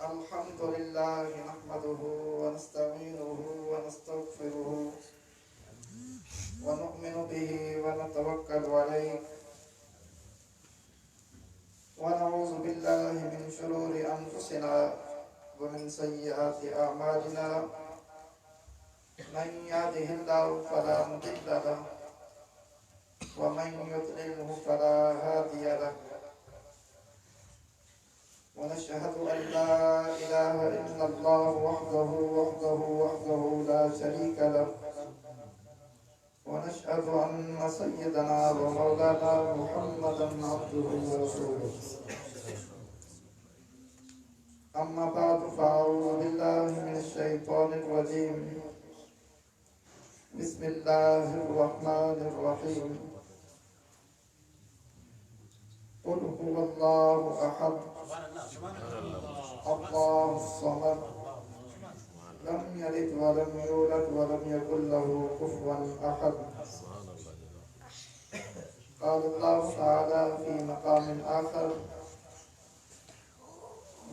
الحمد لله نحمده ونستعينه ونستغفره ونؤمن به ونتوكل عليه ونعوذ بالله من شرور أنفسنا ومن سيئات أعمالنا من يهده الله فلا مضل له ومن يضلله فلا هادي له ونشهد أن لا إله إلا الله وحده لا شريك له ونشهد أن سيدنا ومولانا محمدا عبده ورسوله أما بعد فأعوذ بالله من الشيطان الرجيم بسم الله الرحمن الرحيم قل هو الله أحد الله الصمد لم يلد ولم يولد ولم يكن له كفوا أحد قال الله تعالى في مقام آخر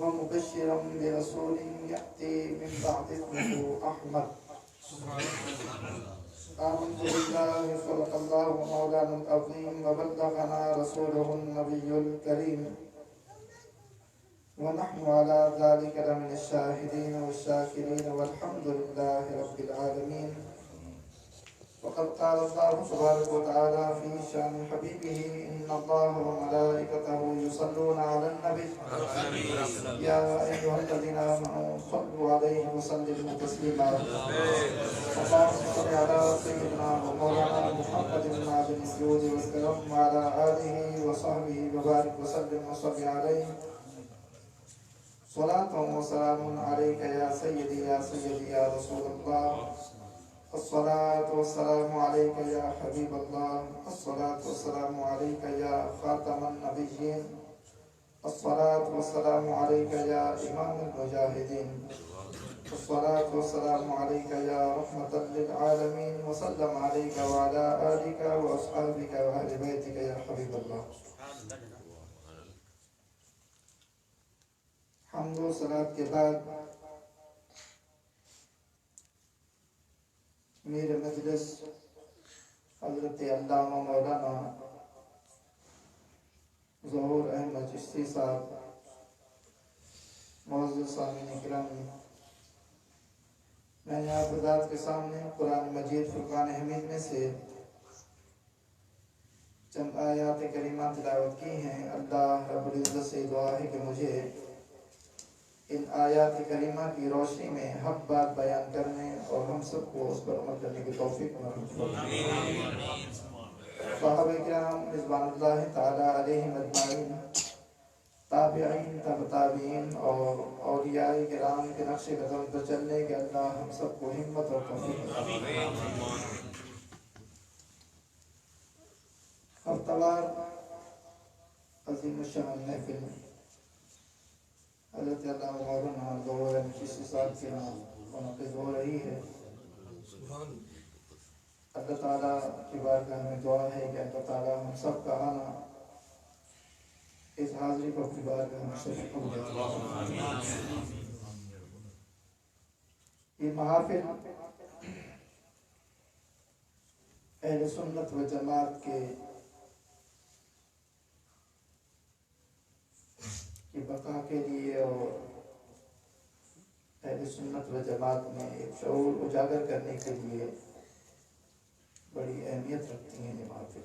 ومبشرا برسول يأتي من بعد اسمه أحمد آمنت بالله صدق الله مولانا العظيم وبلغنا رسوله النبي الكريم ونحن على ذلك لمن الشاهدين والشاكرين والحمد لله رب العالمين. وقد قال الله تبارك وتعالى في شأن حبيبه إن الله وملائكته يصلون على النبي يا أيها الذين آمنوا صلوا عليه وسلموا تسليما. اللهم صل على سيدنا ومولانا محمد معدن الجود والكرم وعلى آله وصحبه وبارك وسلم وصل عليه صلاة وسلام عليك يا سيدي يا سيدي يا رسول الله. الصلاة والسلام عليك يا حبيب الله. الصلاة والسلام عليك يا خاتم النبيين. الصلاة والسلام عليك يا إمام المجاهدين. الصلاة والسلام عليك يا رحمة للعالمين وسلم عليك وعلى آلك وأصحابك وأهل بيتك يا حبيب الله. حمد و صلاة کے بعد میرے مجلس حضرت علامہ مولانا ظہور احمد چشتی صاحب، معزز سامعین کرام، میں نے آپ حضرات کے سامنے قرآن مجید فرقان حمید میں سے چند آیات کریمہ تلاوت کی ہیں. اللہ رب العزت سے دعا ہے کہ مجھے ان آیات کریمہ کی روشنی میں حق بات بیان کرنے اور ہم سب کو اس پر عمل کرنے کی توفیق نصیب فرمائے. صحابہ کرام رضوان اللہ تعالی علیہم اجمعین، تابعین، تبع تابعین اور اولیاء کرام کے نقش قدم پر چلنے کے اللہ ہم سب کو ہمت اور توفیق فرمائے. ہفتہ عظیم الشان محفل حضرت علامہ مولانا ظہور احمد چشتی صاحب کے نام منعقد ہو رہی ہے. اللہ تعالیٰ کی بارگاہ میں دعا ہے کہ اللہ تعالیٰ ہم سب کا آنا اس حاضری کو اپنی بارگاہ میں شریک ہو جائے. یہ محافل اہل سنت و جماعت کے بقا کے لیے اور اہل سنت و جماعت میں ایک شعور اجاگر کرنے کے لیے بڑی اہمیت رکھتی ہیں. یہ محافل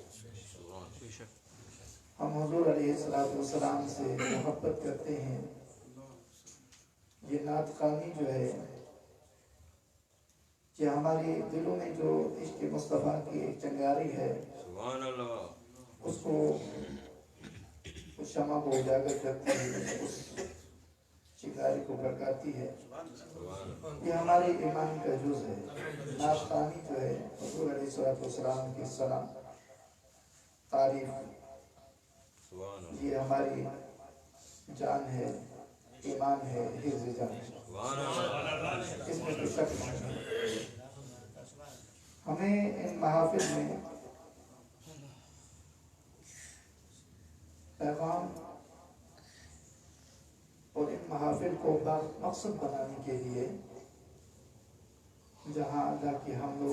ہم حضور علیہ السلام سے محبت کرتے ہیں. یہ نعت خوانی جو ہے کہ ہماری دلوں میں جو عشق مصطفیٰ کی ایک چنگاری ہے اس کو اس شمع کو اجاگر کرتی ہے، اس چنگاری کو بھڑکاتی ہے. یہ ہمارے ایمان کا جز ہے. نعت خوانی جو ہے حضور علیہ السلام کی سلام تعریف، یہ ہماری جان ہے، ایمان ہے، حفظ جان ہے. اس میں کوئی شک نہیں ہے. ہمیں ان محافل میں پیغام اور ان محافل کو مقصد بنانے کے لیے جہاں اللہ کی حمد و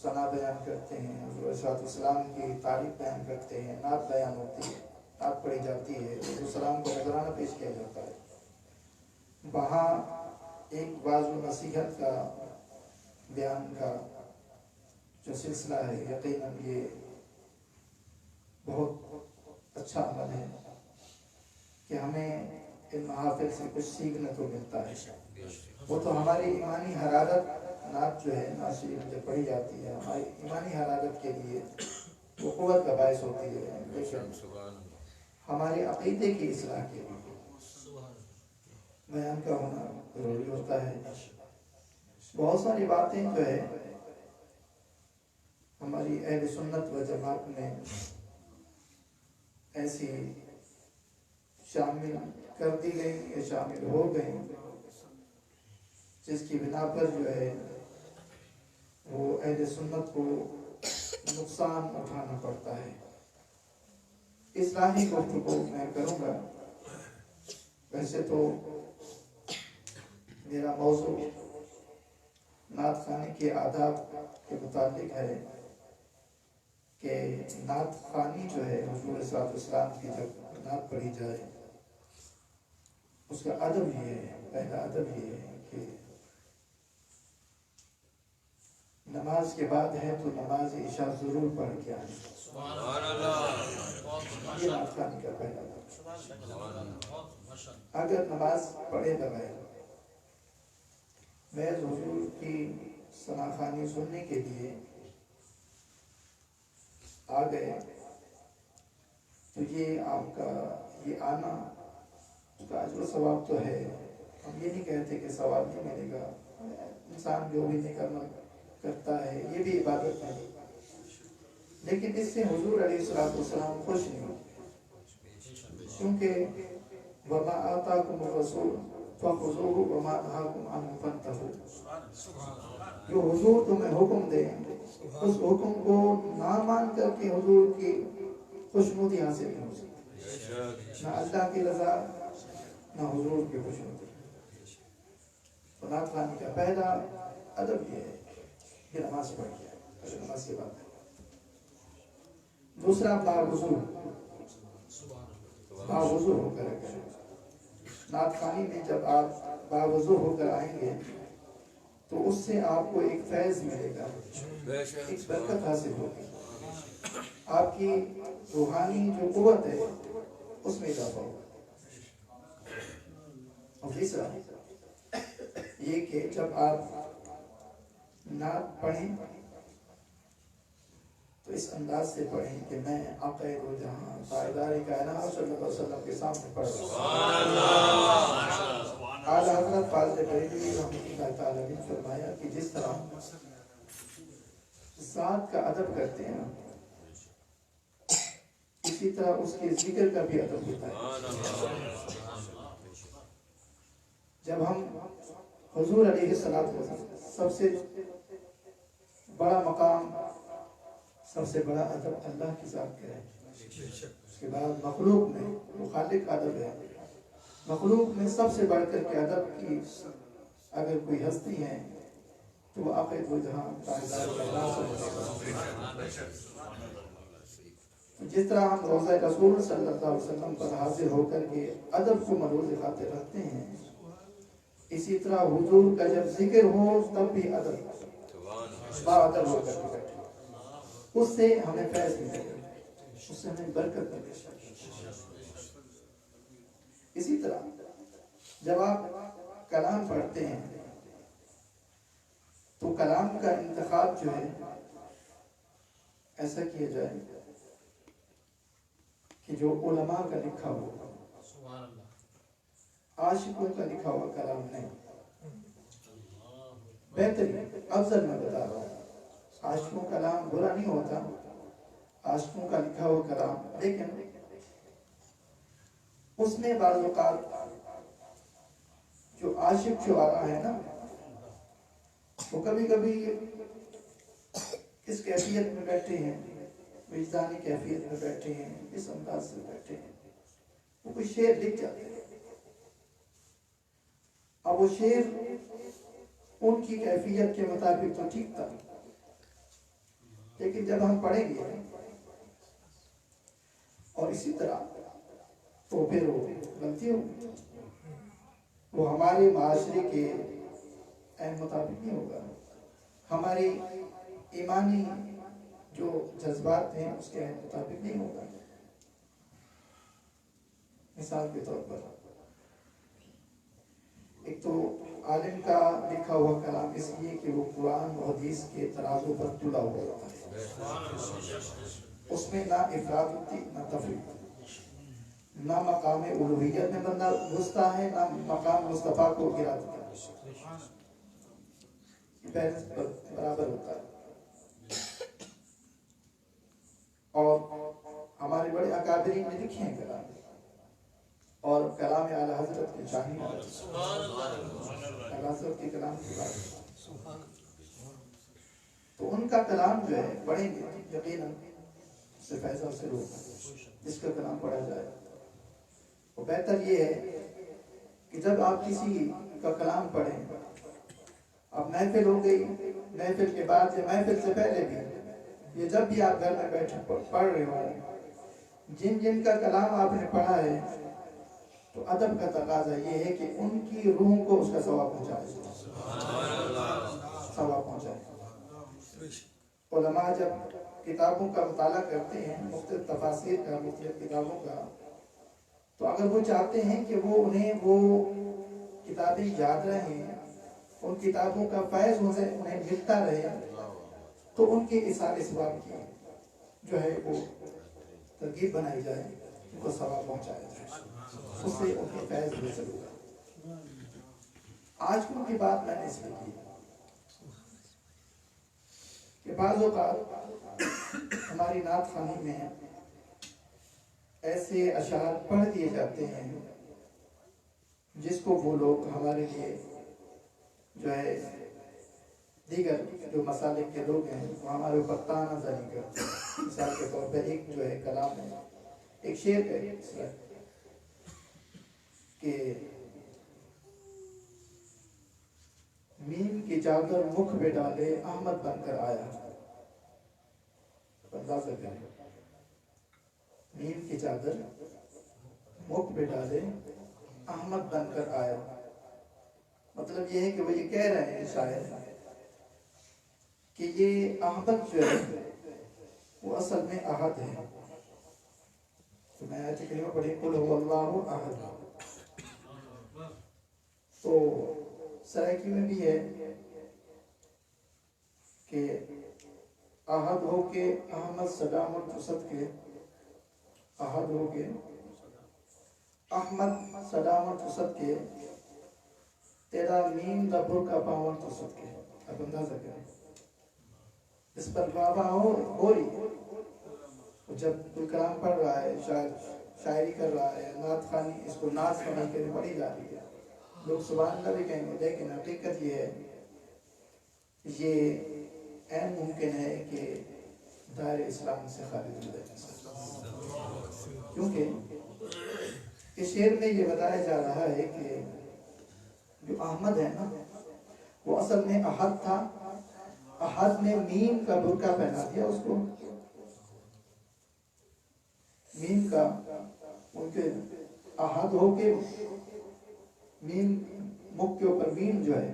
ثنا بیان کرتے ہیں، حضور صلی السلام کی تعریف بیان کرتے ہیں، نعت بیان ہوتی ہے، نعت پڑھی جاتی ہے، حضور السلام کو نذرانہ پیش کیا جاتا ہے، وہاں ایک واعظ و نصیحت کا بیان کا جو سلسلہ ہے، یقیناً یہ بہت اچھا عمل ہے کہ ہمیں ان محافل سے کچھ سیکھنے کو ملتا ہے۔ وہ تو ہماری ایمانی حرارت، نعت جو ہے، نعت شریف جب پڑھی جاتی ہے ہماری ایمانی حرارت کے لیے وہ قوت کا باعث ہوتی ہے، لیکن ہمارے عقیدے کی اصلاح کے لیے بیان کا ہونا ضروری ہوتا ہے۔ بہت ساری باتیں جو ہے ہماری اہل سنت و جماعت میں ایسی شامل کر دی گئی یا شامل ہو گئی جس کی بنا پر جو ہے وہ اہل سنت کو نقصان اٹھانا پڑتا ہے۔ اصلاحی گفتگو میں کروں گا۔ ویسے تو میرا موضوع نعت خوانی کے آداب کے متعلق ہے کہ نعت خوانی جو ہے حضور صلی اللہ علیہ وسلم کی جب نعت پڑھی جائے اس کا ادب یہ ہے، پہلا ادب یہ ہے کہ نماز کے بعد ہے تو نماز عشاء ضرور پڑھ کے آئیں۔ یہ نعت خوانی کا پہلا ادب۔ اگر نماز پڑھے بغیر محض حضور کی ثنا خوانی سننے کے لیے آ گئے تو یہ آپ کا یہ آنا اس کا اجر و ثواب تو ہے، ہم یہ نہیں کہتے کہ ثواب نہیں ملے گا، انسان جو بھی نکلنا کرتا ہے یہ بھی عبادت ہے، لیکن اس سے حضور علیہ السلام خوش نہیں ہوتے، کیونکہ وَمَا آتَاكُمُ الرَّسُولُ فَخُذُوهُ وَمَا نَهَاكُمْ عَنْهُ فَانْتَهُوا۔ جو حضور تمہیں حکم دیں اس حکم کو نہ مان کر کے حضور کی خوشنودی حاصل نہیں ہو سکتی، نہ اللہ کی رضا نہ حضور کی خوشنودی۔ تو نعت خوانی کا پہلا ادب یہ ہے کہ نماز پڑھ جائے، اگر نماز کے بعد۔ دوسرا باوضو ہو کر کریں۔ نعت خوانی میں جب آپ باوضو ہو کر آئیں گے تو اس سے آپ کو ایک فیض ملے گا، ایک برکت حاصل ہوگی، آپ کی روحانی جو قوت ہے اس میں اضافہ ہوگا۔ اور تیسرا یہ کہ جب آپ نعت پڑھیں تو اس انداز سے پڑھیں کہ میں آقا دو جہاں تاجدار کائنات صلی اللہ علیہ وسلم کے سامنے پڑھ رہا ہوں۔ اعلیٰ حضرت فاضل بریلوی رحمۃ اللہ تعالیٰ نے فرمایا کہ جس طرح ذات کا ادب کرتے ہیں اسی طرح اس کے ذکر کا بھی ادب ہوتا ہے۔ جب ہم حضور علیہ السلام سب سے بڑا مقام، سب سے بڑا ادب اللہ کی ذات کا ہے، اس کے بعد مخلوق میں وہ خالق کا ادب ہے، مخلوق میں سب سے بڑھ کر کے ادب کی اگر کوئی ہستی ہے تو وہ آقا دو جہاں تاجدار کائنات صلی اللہ علیہ وسلم۔ جس طرح ہم روضہ رسول صلی اللہ علیہ وسلم پر حاضر ہو کر کے ادب کو ملحوظ خاطر رکھتے ہیں، اسی طرح حضور کا جب ذکر ہو تب بھی ادب با ادب ہو کر کے بیٹھے، اس سے ہمیں فیض ملے گا، اس سے ہمیں برکت ملے گا۔ اسی طرح جب آپ کلام پڑھتے ہیں تو کلام کا انتخاب جو ہے ایسا کیا جائے کہ جو علماء کا لکھا ہوا، عاشقوں کا لکھا ہوا کلام نہیں، بہترین افضل میں بتا رہا ہوں۔ عاشقوں کا کلام برا نہیں ہوتا، عاشقوں کا لکھا ہوا کلام، لیکن اس میں بعض اوقات جو عاشق جو آ رہا ہے نا وہ کبھی کبھی اس کیفیت میں بیٹھے ہیں، وجدانی کیفیت میں بیٹھے ہیں، اس انداز سے بیٹھے ہیں، وہ کوئی شعر لکھ جاتے ہیں، وہ شعر ان کی کیفیت کے مطابق تو ٹھیک تھا، لیکن جب ہم پڑھیں گے اور اسی طرح تو پھر وہ غلطی ہوگی، وہ ہمارے معاشرے کے مطابق نہیں ہوگا، ہماری ایمانی جو جذبات ہیں اس کے مطابق نہیں ہوگا۔ مثال کے طور پر ایک تو عالم کا لکھا ہوا کلام اس لیے کہ وہ قرآن و حدیث کے ترازو پر تلا ہوا ہوتا ہے، اس میں نہ افراد ہوتی نہ تفریق، نہ مقام الوہیت میں بندہ گھستا ہے نہ مقام مصطفیٰ کو گرا دیتا ہے، بیلنس برابر ہوتا ہے۔ اور ہمارے بڑے اکابرین نے لکھے ہیں کلام، اور کلام اعلی حضرت کے شاہین اعلی حضرت کے کلام کی بات، تو ان کا کلام جو ہے پڑھیں گے یقیناً اس سے فیض حاصل ہوگا، جس کا کلام پڑھا جائے۔ تو بہتر یہ ہے کہ جب آپ کسی کا کلام پڑھیں، اب محفل ہو گئی، محفل کے بعد یا محفل سے پہلے بھی، یہ جب بھی آپ گھر میں بیٹھے پڑھ رہے ہو، جن جن کا کلام آپ نے پڑھا ہے تو ادب کا تقاضا یہ ہے کہ ان کی روح کو اس کا ثواب پہنچائے، ثواب پہنچائے۔ علماء جب کتابوں کا مطالعہ کرتے ہیں، مختلف تفاسیر کا، مختلف کتابوں کا، تو اگر وہ چاہتے ہیں کہ انہیں وہ کتابیں یاد رہیں، ان کتابوں کا فیض انہیں ملتا رہے، تو ان کے اثار ثواب کی جو ہے وہ ترغیب بنائی جائے، ان کو ثواب پہنچایا جائے، اس سے ان کے فیض حاصل ہوگا۔ آج کل کی بات میں نے اس لیے کی کہ بعض اوقات ہماری نعت خوانی میں ایسے اشعار پڑھ دیے جاتے ہیں جس کو وہ لوگ ہمارے لیے جو ہے دیگر جو مسالک کے لوگ ہیں وہ ہمارے اوپر تانا زنی کرتے ہیں۔ مثال کے طور پر ایک جو ہے کلام ہے، ایک شعر ہے کہ میم کی چادر مکھ پہ ڈالے احمد بن کر آیا، اندازہ کریں، میم کی چادر مکھ پہ ڈالے احمد بن کر آیا، مطلب یہ ہے کہ وہ یہ کہہ رہے ہیں شاعر کہ یہ احمد جو ہے وہ اصل میں احد ہے۔ تو میں آیت کریمہ پڑھی قل هو اللہ احد، تو سرائکی میں بھی ہے کہ احد ہو کے احمد صدامت وسط کے، احد ہو کے احمد صدامت وسط کے، تیرا میم دبر کا پاون وسط کے۔ اب اندازہ کریں اس پر بابا ہو رہی، جب کوئی کلام پڑھ رہا ہے، شاعری کر رہا ہے، نعت خوانی، اس کو نعت سمجھ کے پڑھی جا رہی ہے، لوگ سبحان اللہ بھی کہیں گے، لیکن حقیقت یہ ہے یہ عین ممکن ہے کہ دائرہ اسلام سے خارج ہو جائے، کیونکہ اس شعر میں یہ بتایا جا رہا ہے کہ جو احمد ہے نا وہ اصل میں احد تھا، احد نے میم کا برقع پہنا دیا اس کو، میم کا ان کے احد ہو کے میم مکھ کے اوپر میم جو ہے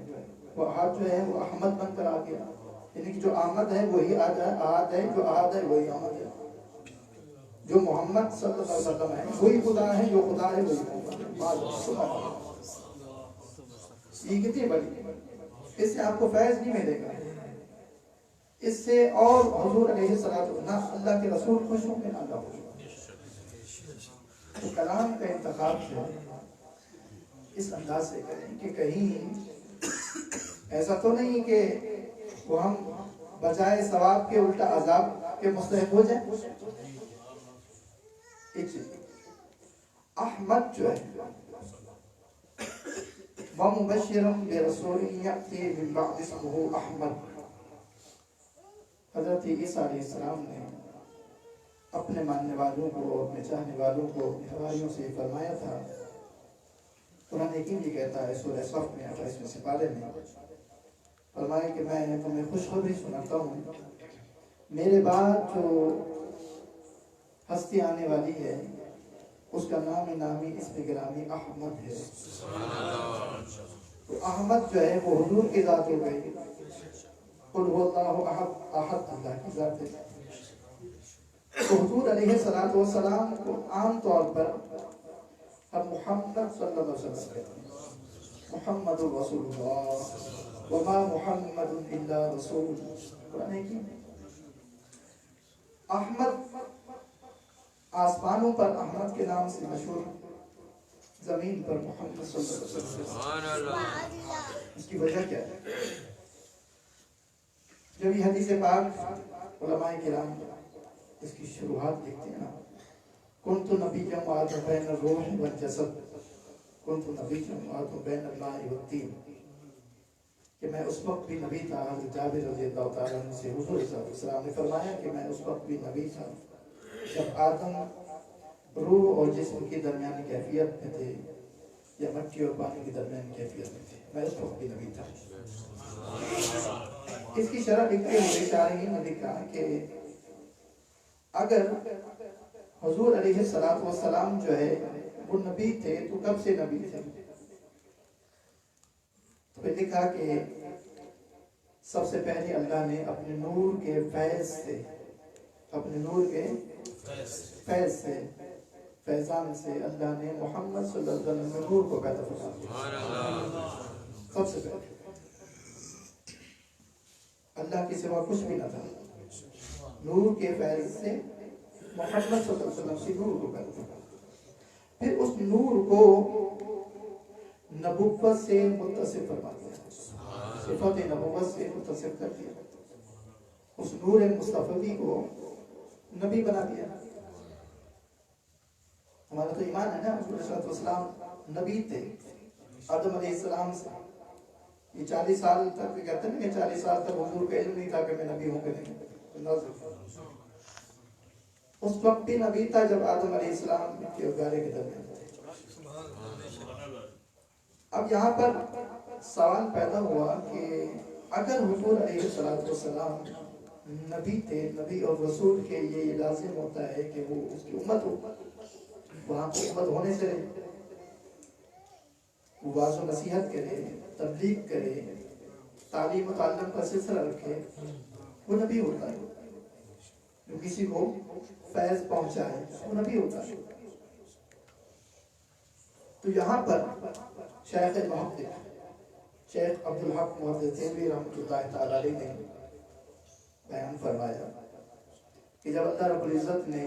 وہ احد جو ہے وہ احمد بن کر آ گیا، یعنی کہ جو احمد ہے وہی احد ہے، جو احد ہے وہی احمد ہے، جو محمد صلی اللہ علیہ وسلم ہے وہی خدا ہے، جو خدا ہے وہی محمد۔ یہ کتنی بڑی، اس سے آپ کو فیض نہیں ملے گا، اس سے اور حضور علیہ الصلوۃ نہ اللہ کے رسول خوش ہوں گے نہ اللہ خوش ہوں گے۔ تو کلام کا انتخاب جو ہے اس انداز سے کریں کہ کہیں ایسا تو نہیں کہ وہ ہم بجائے ثواب کے الٹا عذاب کے مستحق ہو جائیں۔ احمد جو ہے وَمُبَشِّرًا بِرَسُولٍ يَأْتِي مِن بَعْدِهِ اسْمُهُ أَحْمَدُ، حضرت عیسیٰ علیہ السلام نے اپنے ماننے والوں کو، اپنے چاہنے والوں کو، اپنے حواریوں سے فرمایا تھا قرآن حکیم یہ کہتا ہے سورہ صف میں 28ویں سپارے میں، فرمائے کہ میں تمہیں خوشخبری سناتا ہوں، میرے بعد جو ہستی آنے والی ہے اس کا نام نامی اسم گرامی احمد ہے۔ تو احمد جو ہے وہ حضور کی ذات ہو گئی، قل هو اللہ احد، احد اللہ کی ذات ہے۔ تو حضور علیہ السلام کو عام طور پر ہم محمد صلی اللہ علیہ وسلم کہتے ہیں، محمد رسول اللہ وما محمد الا رسول۔ قرآن ہے کہ احمد آسمانوں پر احمد کے نام سے مشہور، زمین پر محمد صلی اللہ علیہ وسلم۔ سبحان اللہ۔ اس کی وجہ کیا ہے؟ جب یہ حدیث پاک علماء کرام اس کی شروحات دیکھتے ہیں نا، کنت نبیًا وآدم بین الروح والجسد، کنت نبیًا وآدم بین الماء والطین، کہ میں اس وقت بھی نبی تھا۔ حضرت جابر رضی اللہ تعالیٰ عنہ سے حضور صلی اللہ علیہ وسلم نے فرمایا کہ میں اس وقت بھی نبی تھا جب آدم روح اور جسم کی درمیانی کیفیت میں تھے، یا مٹی اور پانی کی درمیانی کیفیت میں تھے، میں اس وقت بھی نبی تھا۔ اس کی شرح لکھتے ہوئے شارحین نے لکھا کہ اگر حضور علیہ السلام جو ہے وہ نبی تھے تو کب سے نبی تھے؟ تو پھر لکھا کہ سب سے پہلے اللہ نے اپنے نور کے فیض سے، اپنے نور کے فیض سے، فیضان سے اللہ نے محمد صلی اللہ علیہ وسلم میں نور کو پیدا فرمایا۔ سب سے پہلے اللہ کے سوا کچھ بھی نہ تھا، نور کے فیض سے محمد صلی اللہ علیہ وسلم سے نور کو پیدا فرمایا۔ پھر اس نور کو نبوت سے متصف فرما دیا، صفت نبوت سے متصف کر دیا، اس نور مصطفی کو نبی بنا دیا۔ ہمارا تو ایمان ہے نا، حضور صلی اللہ علیہ وسلم نبی تھے آدم علیہ السلام سے۔ یہ 40 سال تک کہتے ہیں کہ 40 سال تک حضور کا علم نہیں تھا کہ میں نبی ہوں کہ نہیں۔ اس وقت بھی نبی تھا جب آدم علیہ السلام کے غارے کے درمیان تھے۔ اب یہاں پر سوال پیدا ہوا کہ اگر حضور علیہ السلام نبی تھے، نبی اور رسول کے یہ لازم ہوتا ہے کہ وہ اس کی امت ہو، وہاں کو امت ہونے سے وہ واعظ و نصیحت کرے، تبلیغ کرے، تعلیم و تعلم کا سلسلہ رکھے، وہ نبی ہوتا ہے۔ جو کسی کو فیض پہنچائے وہ نبی ہوتا ہے۔ تو یہاں پر شیخ محقق شیخ عبدالحق محدث دہلوی رحمۃ اللہ تعالی علیہ نے بیان فرمایا کہ جب اللہ رب العزت نے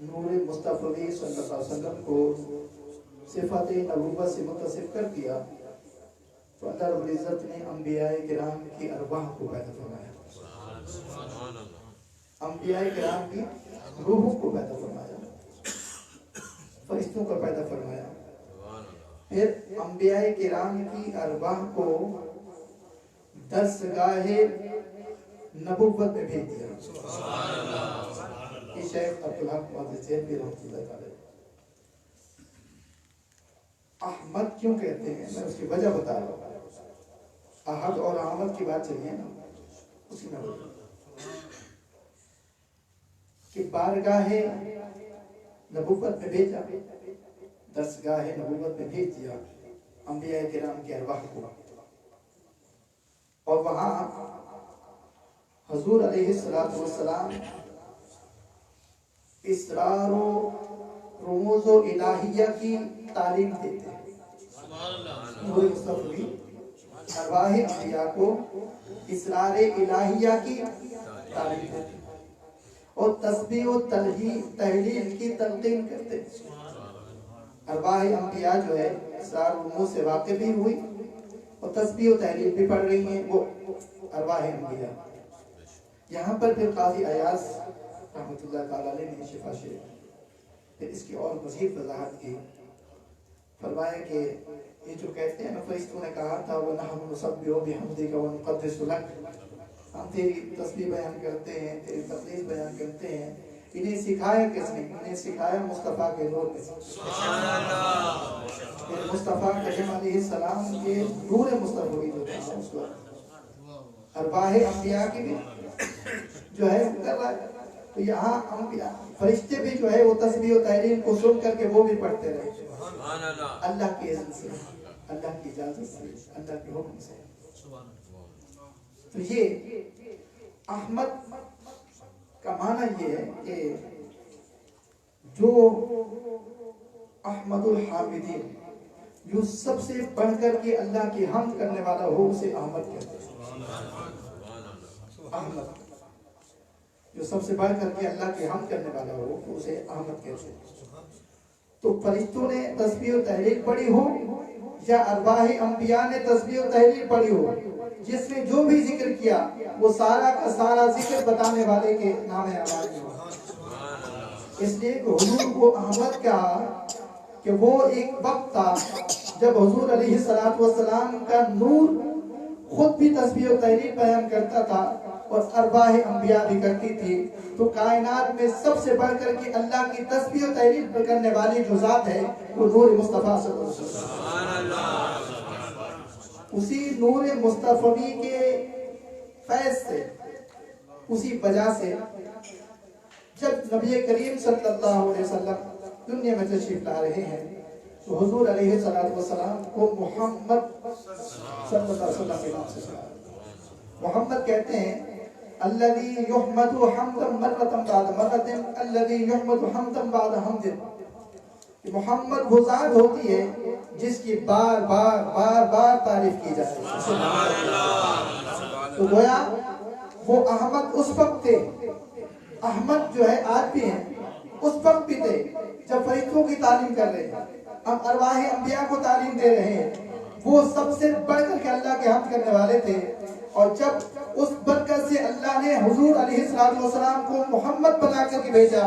نور مصطفی صلی اللہ علیہ وسلم کو صفات نبوت سے متصف کر دیا تو اللہ رب العزت نے انبیاء کرام کی ارواح کو پیدا فرمایا، انبیاء کرام کی روحوں کو پیدا فرمایا، فرشتوں کو پیدا فرمایا۔ پھر انبیاء کرام کی ارواح کو درسگاہ نبوت میں بھیج دیا۔ یہ شیخ عبدالحق محدث دہلوی رحمۃ اللہ علیہ احمد کیوں کہتے ہیں، میں اس کی وجہ بتا رہا ہوں۔ احد اور احمد کی بات چلیے نا، اسی میں کہ بارگاہ نبوت میں بھیجا، درسگاہ نبوت میں بھیج دیا انبیاء کرام کے ارواح کو، اور وہاں حضور علیہ السلام اسرار و رموز و الہیہ کی تعلیم دیتے ہیں۔ نور مصطفی ارواح انبیاء کو اسرار الہیہ کی تعلیم دیتے ہیں اور تسبیح و تحلیل کی تلقین کرتے ہیں۔ ارواح انبیاء جو ہے اسرار و رموز سے واقف بھی ہوئی اور تسبیح و تحلیل بھی پڑھ رہی ہیں وہ ارواح انبیاء۔ یہاں پر پھر قاضی ایاز رحمۃ اللہ تعالی علیہ نے شفا شریف پھر اس کی اور مزید وضاحت کی، فرمایا کہ یہ جو کہتے ہیں نا فرشتوں نے کہا تھا وَنَحْنُ نُسَبِّحُ بِحَمْدِكَ وَنُقَدِّسُ لَكَ، ہم تیری تسبیح بیان کرتے ہیں، تیری تقدیس بیان کرتے ہیں، انہیں سکھایا کس نے؟ انہیں سکھایا مصطفیٰ کے نور نے. مصطفیٰ کلیم علیہ السلام کے نور مصطفی جو تھا اس وقت ارواح انبیاء کی بھی جو ہے کر رہا ہے. تو یہاں انبیاء فرشتے بھی جو ہے وہ تسبیح و تحلیل کو سن کر کے وہ بھی پڑھتے رہے اللہ کی اذن سے, اللہ کی اجازت سے, اللہ کے حکم سے. تو یہ احمد کا معنی یہ ہے کہ جو احمد الحامدین, جو سب سے بڑھ کر کے اللہ کی حمد کرنے والا ہو اسے احمد کہتے ہیں. احمد جو سب سے بڑھ کر کے اللہ کی حمد کرنے والا ہو اسے احمد کہتے ہیں. تو فرشتوں نے تسبیح و تحلیل پڑھی ہو یا ارواح انبیاء نے تسبیح و تحلیل پڑھی ہو, جس نے جو بھی ذکر کیا وہ سارا کا سارا ذکر بتانے والے کے نام اعمال میں. اس لیے کہ حضور کو احمد کہا کہ وہ ایک وقت تھا جب حضور علیہ السلام کا نور خود بھی تسبیح و تحلیل بیان کرتا تھا اور ارواح انبیاء بھی کرتی تھی. تو کائنات میں سب سے بڑھ کر کے اللہ کی تسبیح و تحلیل کرنے والی جو ذات ہے وہ نور مصطفیٰ صلی اللہ علیہ وسلم. اسی نور مصطفی کے فیض سے, اسی وجہ سے جب نبی کریم صلی اللہ علیہ وسلم دنیا میں تشریف لا رہے ہیں تو حضور علیہ السلام کو محمد صلی اللہ علیہ وسلم کے نام سے بلایا. محمد کہتے ہیں الذی یحمد حمدا مرۃ بعد مرۃ الذی یحمد حمدا بعد حمد. محمد وہ ذات ہوتی ہے جس کی بار بار بار بار تعریف کی جائے. تو گویا وہ احمد اس وقت تھے, احمد جو ہے آج بھی ہیں, اس وقت بھی تھے جب فرشتوں کی تعلیم کر رہے ہیں, ہم ارواح انبیاء کو تعلیم دے رہے ہیں. وہ سب سے بڑھ کر کے اللہ کے حمد کرنے والے تھے. اور جب اس برکت سے اللہ نے حضور علیہ السلام کو محمد بنا کر کے بھیجا,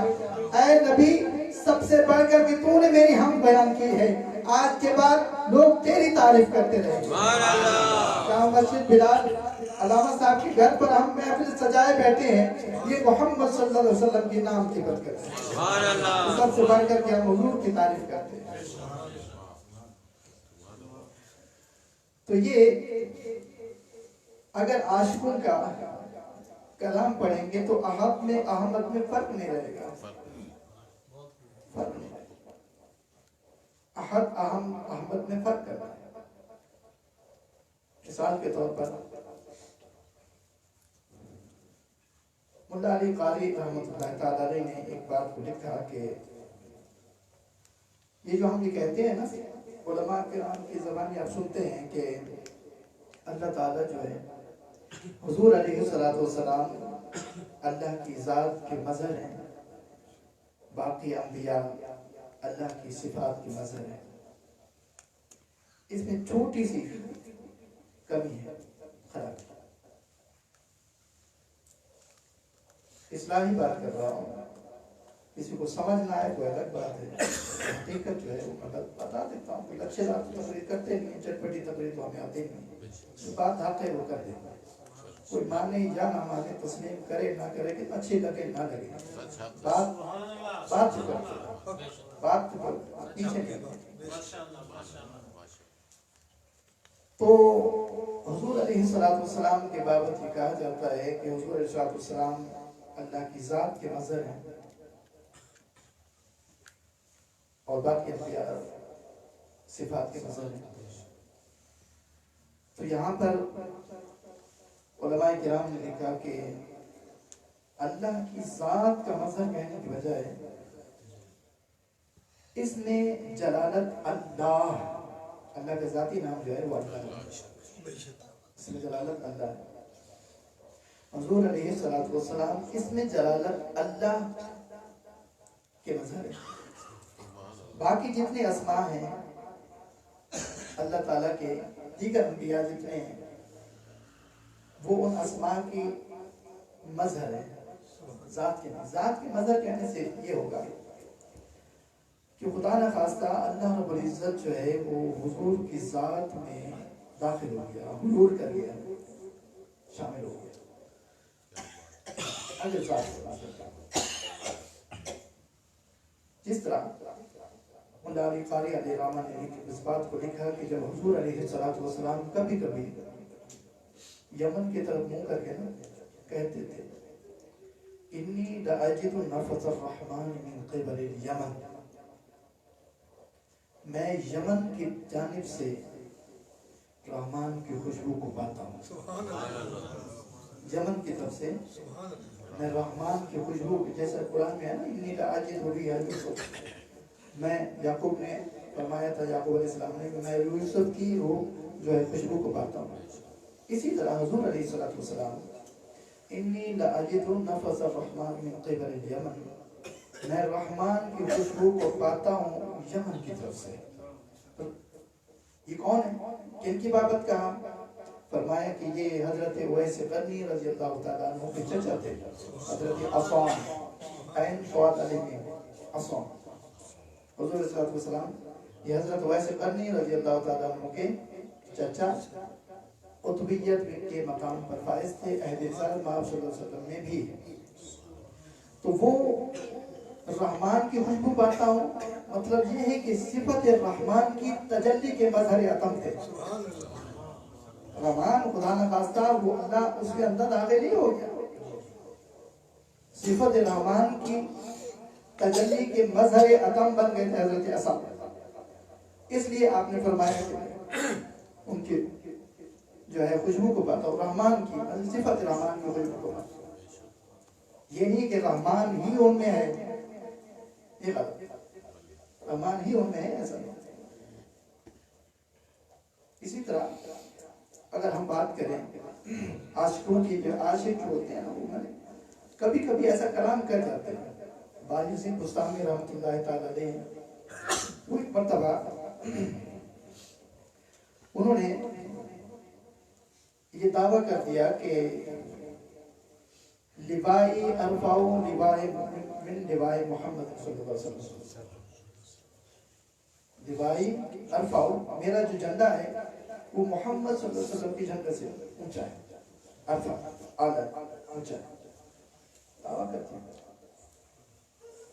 اے نبی سب سے بڑھ کر کے تو نے میری حمد بیان کی ہے, آج کے بعد لوگ تیری تعریف کرتے رہے. جامع مسجد بلال علامہ صاحب کے گھر پر ہم محفل سجائے بیٹھے ہیں, یہ محمد صلی اللہ علیہ وسلم کے نام کی برکت ہے. سب سے بڑھ کر کے ہم حضور کی تعریف کرتے ہیں. تو یہ اگر عاشقوں کا کلام پڑھیں گے تو احد میں احمد میں فرق نہیں رہے گا. فرق نہیں, احد احمد میں فرق کرنا ہے. مثال کے طور پر ملا علی قاری رحمۃ اللہ تعالی علیہ نے ایک بات کو لکھا کہ یہ جو ہم یہ کہتے ہیں نا, علماء کرام کی زبان میں آپ سنتے ہیں کہ اللہ تعالیٰ جو ہے حضور علیہ السلام اللہ کی ذات کے مظہر ہیں, باقی انبیاء اللہ کی صفات کی مظہر ہیں. اس میں چھوٹی سی کمی ہے, خرابی. اصلاحی بات کر رہا ہوں, کسی کو سمجھنا ہے کوئی الگ بات ہے, حقیقت جو ہے وہ مطلب بتا دیتا ہوں. کوئی اچھے بات تقریر کرتے نہیں, چٹپٹی تقریر تو ہمیں آتے نہیں. بات حق ہے وہ کر دیتا. کوئی مانے یا نہ مانے, تسلیم کرے نہ کرے, کہ اچھی لگے نہ لگے, بات پیچھے نہیں. تو حضور علیہ السلام کے بابت یہ کہا جاتا ہے کہ حضور علیہ السلام اللہ کی ذات کے مظہر ہیں اور باقی انبیاء صفات کے مظہر ہیں. تو یہاں پر علماء کرام نے لکھا کہ اللہ کی ذات کا مظہر کہنے کی وجہ ہے اس میں جلالت اللہ, اللہ کا ذاتی نام جو ہے وہ اللہ ہے, اس میں جلالت اللہ ہے. حضور علیہ السلام اس میں جلالت اللہ کے مظہر ہے. باقی جتنے اسماء ہیں اللہ تعالیٰ کے, دیگر انبیاء جتنے ہیں وہ ان اسماء کی مظہر ہے, ذات کے مظہر کہنے سے یہ ہوگا کہ خدا نہ خواستہ اللہ رب العزت جو ہے وہ حضور کی ذات میں داخل ہو گیا, حضور کر گیا, شامل ہو گیا. اگر ذات جس طرح مولا علی قاری علیہ الرحمہ نے اس بات کو لکھا کہ جب حضور علیہ السلام کبھی کبھی یمن کی طرف منہ کر کے نا کہتے تھے انی لأجد نفث الرحمن من قبل الیمن، میں یمن کی جانب سے رحمان کی خوشبو کو پاتا ہوں. سبحان اللہ. یمن کی طرف سے میں رحمان کی خوشبو، جیسا قرآن میں ہے نا انی لأجد ریح یوسف، میں یعقوب نے فرمایا تھا یعقوب علیہ السلام نے کہ میں یوسف کی روح جو ہے خوشبو کو پاتا ہوں. اسی طرح حضور علیہ السلام انی لأجد نفث الرحمن من قبل الیمن، میں رحمان کی خوشبو کو پاتا ہوں یمن کی طرف سے. یہ کون ہے؟ کن کی بابت کہا؟ فرمایا کہ یہ حضرت اویس قرنی رضی اللہ تعالیٰ عنہ کے چچا تھے، حضرت عصام عین فواد علیہ میں عصام. حضور صلی اللہ علیہ وسلم یہ حضرت اویس قرنی رضی اللہ تعالیٰ عنہ کے چچا قطبیت کے مقام پر فائز تھے، عہد رسالت مآب صلی اللہ علیہ وسلم میں بھی. تو وہ رحمان کی خوشبو پاتا ہوں، مطلب یہ ہے کہ صفت رحمان کی تجلی کے مظہر عطم تھے. رحمان خدا نخواستہ وہ اللہ اس کے اندر داخل نہیں ہو گیا، صفت رحمان کی تجلی کے مظہر عطم بن گئے تھے حضرت عصام. اس لیے آپ نے فرمایا کہ ان کی جو ہے خوشبو کو پاتا ہوں، رحمان کی صفت رحمان کی خوشبو کو پاتا ہوں. یہ نہیں کہ رحمان ہی ان میں ہے، یہ غلط، رحمان ہی ان میں ہے ایسا نہیں. اسی طرح اگر ہم بات کریں عاشقوں کی، جو عاشق جو ہوتے ہیں نا وہ کبھی کبھی ایسا کلام کر جاتے ہیں. باجی بستانی رحمۃ اللہ تعالی علیہ وہ ایک مرتبہ انہوں نے یہ دعویٰ کر دیا کہ لوائی ارفاؤ لوائی من لوائی محمد صلی اللہ علیہ وسلم، لوائی ارفاؤ میرا جو جھنڈا ہے وہ محمد صلی اللہ علیہ وسلم کی جھنڈے سے اونچا ہے، ارفا اعلیٰ اونچا ہے. دعویٰ کرتے ہیں.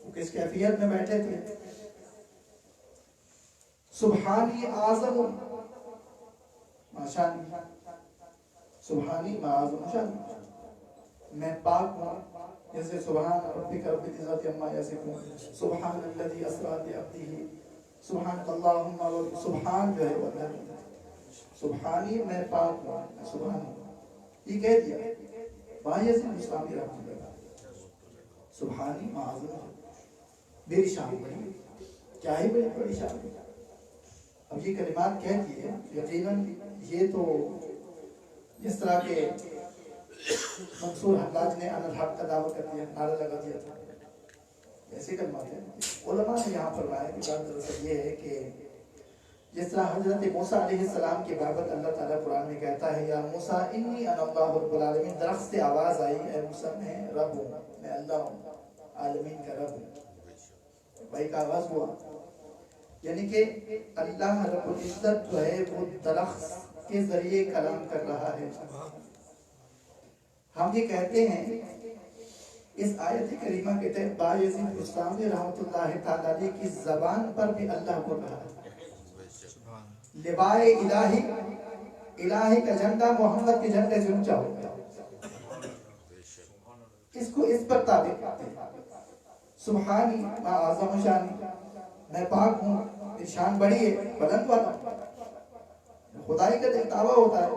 وہ کس کیفیت میں بیٹھے تھے؟ سبحانی اعظم ماشانی، سبحانی معاذ شانی، میں پاک ہوں جیسے سبحان ربک رب العزت عما یصفون، سبحان الذی اسری بعبدہ، سبحان اللہم، سبحان جو ہے وہ اللہ، سبحانی میں پاک ہوں، سبحان اللہ یہ کہہ دیا. باعث اسلامی رحمۃ اللہ سبحانی معاذ میری شان بڑی، کیا ہی بڑی شان. اب یہ کلمات کہہ دیے، یقیناً یہ تو جس طرح کے منصور حلاج نے ان الحق کا دعویٰ کر دیا، نعرہ لگا دیا تھا، ایسے کلمات ہیں. علماء نے یہاں فرمایا کہ بات دراصل یہ ہے کہ جس طرح حضرت موسیٰ علیہ السلام کی بابت اللہ تعالیٰ قرآن میں کہتا ہے یا موسیٰ انی انا اللہ رب العالمین، درخت سے آواز آئی اے موسیٰ میں رب ہوں، میں اللہ ہوں، عالمین کا رب ہوں. بھائی کا آواز ہوا، یعنی کہ اللہ رب العزت جو ہے وہ درخت کے ذریعے کلام کر رہا ہے. ہم یہ کہتے ہیں اس آیت کریمہ کے تحت بایزید بستامی رحمۃ اللہ تعالیٰ علیہ کی زبان پر بھی اللہ بول رہا ہے. لبائے الہی، الہی کا جھنڈا محمد کے جھنڈے سے اونچا ہو گیا. اس کو اس پر تعبیر کرتے ہیں. سبحانی ما اعظم شانی، میں پاک ہوں، میری شان بڑی ہے، بلند والا، خدائی کا دعویٰ ہوتا ہے.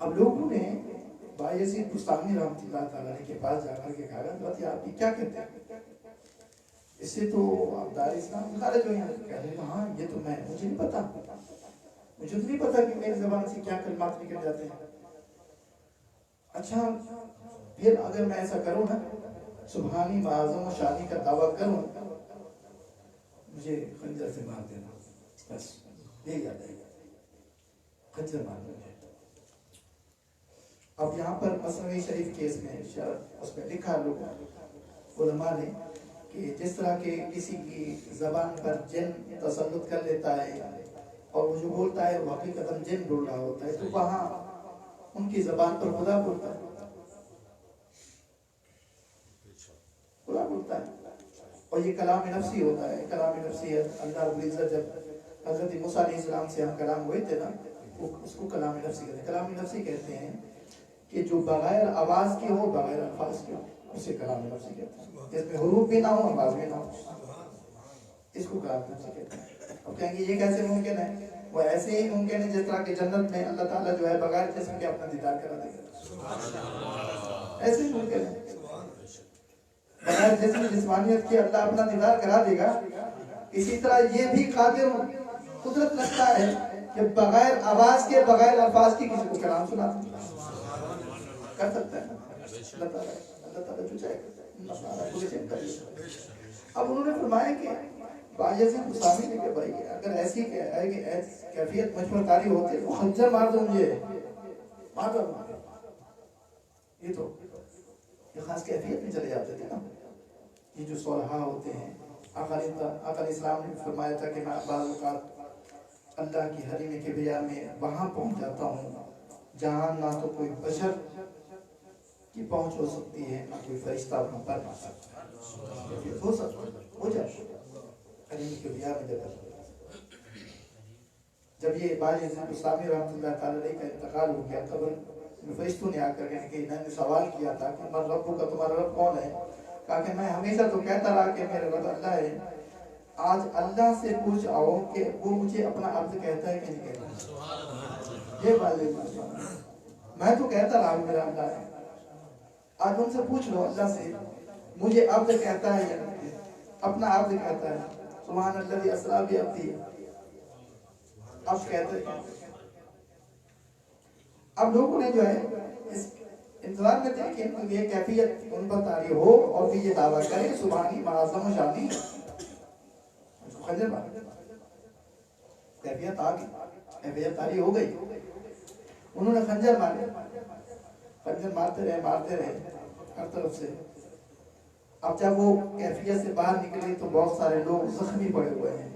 اب لوگوں نے بایزید بستانی رحمۃ اللہ تعالیٰ کے پاس جا کر کے کہا آپ کیا کہتے ہیں، اس سے تو آپ دار اسلام خارج ہوئے ہیں. کہہ رہے ہاں یہ تو مجھے نہیں پتا، مجھے تو نہیں پتا کہ میری زبان سے کیا کلمات نکل جاتے ہیں. اچھا پھر اگر میں ایسا کروں نا، سبحانی معظم و شانی کا دعویٰ کروں، مجھے خنجر سے مار دینا، بس یہی یاد ہے، خنجر مار دینا. اب یہاں پر مثنوی شریف کیس میں اس میں لکھا لوگ علماء نے کہ جس طرح کہ کسی کی زبان پر جن تسلط کر لیتا ہے اور وہ جو بولتا ہے وہ حقیقتاً جن بول رہا ہوتا ہے، تو وہاں ان کی زبان پر خدا بولتا ہے، خدا بولتا ہے. اور یہ کلام نفسی ہوتا ہے. کلام نفسی ہے اللہ رب العزت جب حضرت موسیٰ علیہ السلام سے ہم کلام ہوئے تھے نا, اس کو کلام نفسی کہتے ہیں. کلام نفسی کہتے ہیں کہ جو بغیر آواز کے ہو, بغیر الفاظ کے ہو, اسے کلام نفسی کہتے ہیں. جس میں حروف بھی نہ ہو, آواز بھی نہ ہو, اس کو کلام نفسی کہتے ہیں. اب کہیں گے یہ کیسے ممکن ہے؟ وہ ایسے ہی ممکن ہے جس طرح کہ جنت میں اللہ تعالیٰ جو ہے بغیر جسم کے اپنا دیدار کرا دے گا. ایسے ہی ممکن ہے بغیر جسم جسمانیت کے اللہ اپنا دیدار کرا دے گا. اسی طرح یہ بھی قادر قدرت رکھتا ہے کہ بغیر آواز کے, بغیر الفاظ کے کسی کو کلام سنا کر سکتا ہے. اللہ تعالیٰ جو چاہے. اب انہوں نے فرمایا کہ باجزن گسامی نے کہ بھائی اگر ایسی کیفیت مجھ پر طاری ہوتی ہے تو خنجر مار دو مجھے, مار دو. یہ تو یہ خاص کیفیت میں چلے جاتے تھے نا. یہ جو صلحاء ہوتے ہیں, آقا اسلام نے فرمایا تھا کہ میں بعض اوقات اللہ کی حریم کبریا میں وہاں پہنچ جاتا ہوں جہاں نہ تو کوئی بشر کی پہنچ ہو سکتی ہے, نہ کوئی فرشتہ وہاں پر آ سکتا ہے. ہو سکتا ہو جائے حریم کبریا میں جب یہ باجزن گسامی رحمۃ اللہ تعالی علیہ کا انتقال ہو گیا, قبر فرشتوں نے آ کر کہ انہوں نے سوال کیا تھا کہ من ربو کا, تمہارا رب کون ہے؟ کہا کہ میں ہمیشہ تو کہتا رہا کہ میرا رب اللہ ہے. آج اللہ سے پوچھ آؤ کہ وہ مجھے اپنا عبد کہتا ہے کہ نہیں کہتا. یہ بات میں تو کہتا رہا میرا اللہ ہے. آج ان سے پوچھ لو اللہ سے مجھے عبد کہتا ہے یا نہیں, اپنا عبد کہتا ہے. سبحان اللہ اسرا بعبدہ, اب کہتے ہیں. اب لوگوں نے جو ہے اس انتظار میں تھے کہ یہ کیفیت ان پر طاری ہو اور بھی یہ دعویٰ کرے سبحانی معظم و شانی خنجر مار. کیفیت آ گئی, کیفیت طاری ہو گئی. انہوں نے خنجر مارے, خنجر مارتے رہے ہر طرف سے. اب جب وہ کیفیت سے باہر نکلے تو بہت سارے لوگ زخمی پڑے ہوئے ہیں.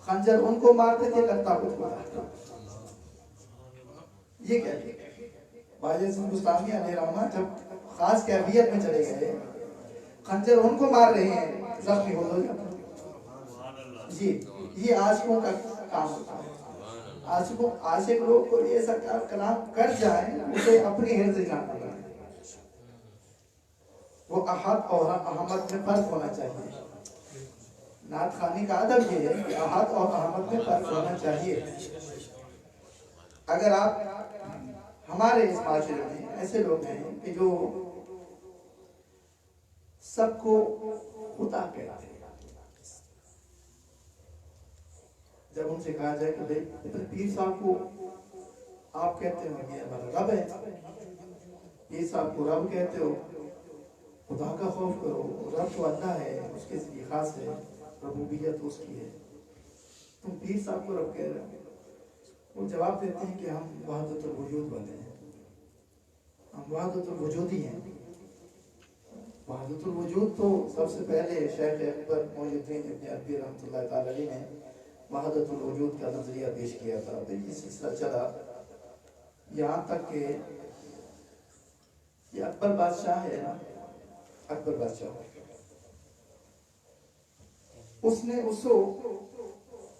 خنجر ان کو مارتے تھے, لگتا کچھ کو. یہ کیفیت باجزن گسامی علیہ رحمہ جب خاص کیفیت میں چلے گئے, خنجر ان کو مار رہے ہیں, زخمی ہو گئے. جی یہ عاشقوں کا کام ہوتا ہے. عاشق لوگ کو ایسا کلام کر جائیں اسے اپنی حرز جاننا ہے. وہ احد اور احمد میں فرق ہونا چاہیے. نعت خوانی کا ادب یہ ہے کہ احد اور احمد میں فرق ہونا چاہیے. اگر آپ ہمارے اس معاشرے میں ایسے لوگ ہیں کہ جو سب کو خدا کہتے ہیں, جب ان سے کہا جائے کہ پیر صاحب کو آپ کہتے ہو یہ ہمارا رب ہے, پیر صاحب کو رب کہتے ہو, خدا کا خوف کرو, رب تو اللہ ہے, اس کے ذریعے خاص ہے, ربوبیت اس کی ہے, تم پیر صاحب کو رب کہہ رہے ہو. وہ جواب دیتے ہیں کہ ہم وحدت الوجود بندے ہیں, ہم وحدت الوجودی ہیں. وحدت الوجود تو سب سے پہلے شیخ اکبر محی الدین ابن عربی رحمۃ اللہ تعالی علیہ نے وحدت الوجود کا نظریہ پیش کیا تھا. یہ سلسلہ چلا یہاں تک کہ یہ اکبر بادشاہ ہے نا, اکبر بادشاہ اس نے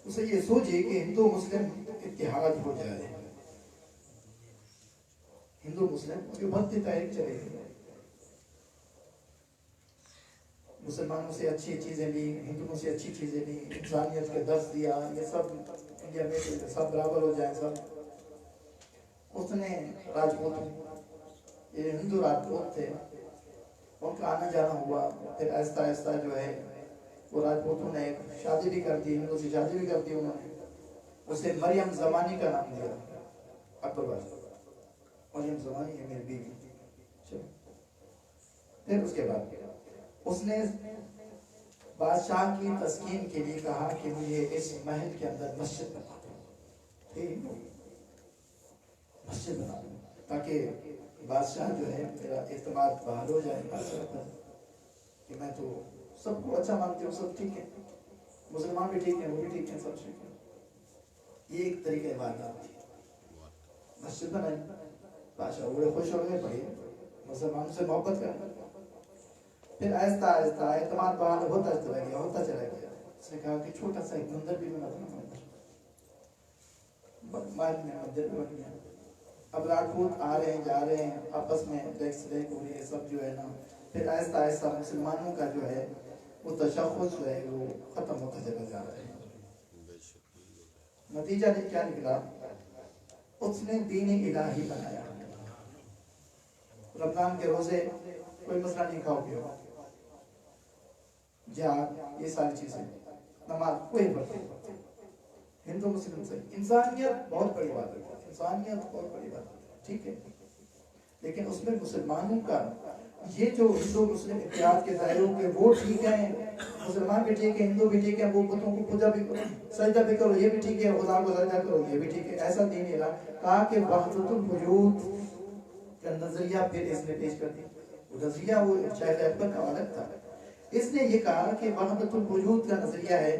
اسے یہ سوچی کہ ہندو مسلم اتحاد ہو جائے. ہندو مسلم جو بھکتی تحریک چلے گی, مسلمانوں سے اچھی چیزیں لی, ہندوؤں سے اچھی چیزیں لی, انسانیت کے درس دیا, یہ سب انڈیا میں سب برابر ہو جائیں سب. اس نے راجپوت, یہ ہندو راجپوت تھے, ان کا آنا جانا ہوا. پھر آہستہ آہستہ جو ہے وہ راجپوتوں نے شادی بھی کر دی, ہندو سے شادی بھی کر دی. انہوں نے اسے مریم زمانی کا نام دیا. اکبر بادشاہ مریم زمانی ہے میری بیوی. پھر اس کے بعد اس نے بادشاہ کی تسکین کے لیے کہا کہ مجھے اس محل کے اندر مسجد بنا دو, مسجد بنا دو تاکہ بادشاہ جو ہے میرا اعتماد بحال ہو جائے بادشاہ پر کہ میں تو سب کو اچھا مانتی ہوں, سب ٹھیک ہے, مسلمان بھی ٹھیک ہیں, وہ بھی ٹھیک ہیں, سب ٹھیک ہے. یہ ایک طریقہ عبادت تھی. مسجد بنائی, بادشاہ بڑے خوش ہو گئے, پڑھے مسلمان سے محبت کریں. پھر آہستہ آہستہ اعتماد بحال ہوتا چلا گیا. اس نے کہا کہ چھوٹا سا ایک مندر بھی بنا دوں مندر بھی بن گیا. اب راجپوت آ رہے ہیں جا رہے ہیں آپس میں لیکس لیک ہو رہی ہے سب جو ہے نا. پھر آہستہ آہستہ مسلمانوں کا جو ہے وہ تشخص جو ہے وہ ختم ہوتا چلا جا رہا ہے. نتیجہ کیا نکلا؟ اس نے دین الہی بنایا. رمضان کے روزے کوئی مسئلہ نہیں، کھاؤ پیو، جہاد یہ ساری چیزیں، نماز کوئی فرق نہیں. ہندو مسلم سے انسانیت بہت بڑی بات ہے، انسانیت بہت بڑی بات ہے، ٹھیک ہے. لیکن اس میں مسلمانوں کا یہ جو ہندو مسلم اتحاد کے دائروں کے وہ ٹھیک ہیں، مسلمان بھی ٹھیک ہے، ہندو بھی ٹھیک ہے، وہ بتوں کو پوجا بھی کرو، سجدہ بھی کرو، یہ بھی ٹھیک ہے، خدا کو سجدہ کرو یہ بھی ٹھیک ہے. ایسا دین نہیں کہا کہ وحدت الوجود کا نظریہ پھر اس نے پیش کر دیا. نظریہ وہ شیخ اکبر کا الگ تھا. اس نے یہ کہا کہ وحدت الوجود کا نظریہ ہے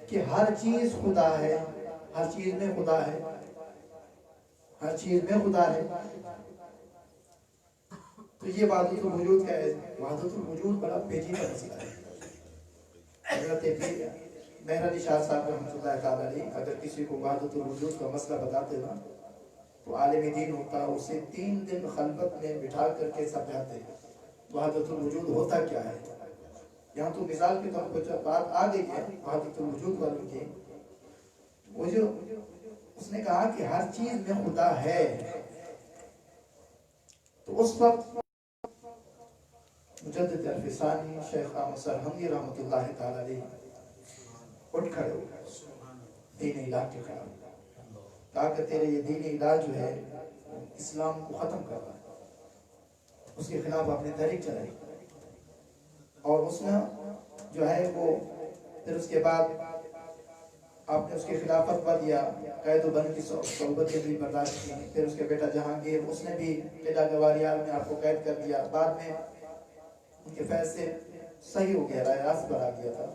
کہ ہر چیز خدا ہے، ہر چیز میں خدا ہے، ہر چیز میں خدا ہے. تو یہ وحدت الوجود کا ہے. وحدت الوجود بڑا پیچیدہ مسئلہ ہے. حضرت مہر علی شاہ صاحب رحمۃ اللہ تعالی علیہ اگر کسی کو وحدت الوجود کا مسئلہ بتاتے نا تو عالم دین ہوتا، اسے 3 دن خلوت میں بٹھا کر کے سمجھاتے وحدت الوجود ہوتا کیا ہے. یہاں تو مثال کے طور پر بات آ گئی ہے وحدت الوجود والوں کی. وہ جو اس نے کہا کہ ہر چیز میں خدا ہے، تو اس وقت مجدد الفسانی شیخ احمد سرہندی رحمۃ اللہ تعالی علیہ اٹھ کھڑے ہو دین الہ کے خلاف، کہا کہ تیرے یہ دین الہ جو ہے اسلام کو ختم کر رہا ہے. اس کے خلاف اپنے تحریک چلائی اور اس نے جو ہے وہ پھر اس کے بعد آپ نے اس کے خلاف فتویٰ دیا، قید و بند کی صحبتیں بھی برداشت کی. پھر اس کے بیٹا جہانگیر اس نے بھی قلعہ گوالیار میں آپ کو قید کر دیا. بعد میں ان کے فیصلے صحیح ہو گیا، رائے راست پر آ گیا تھا.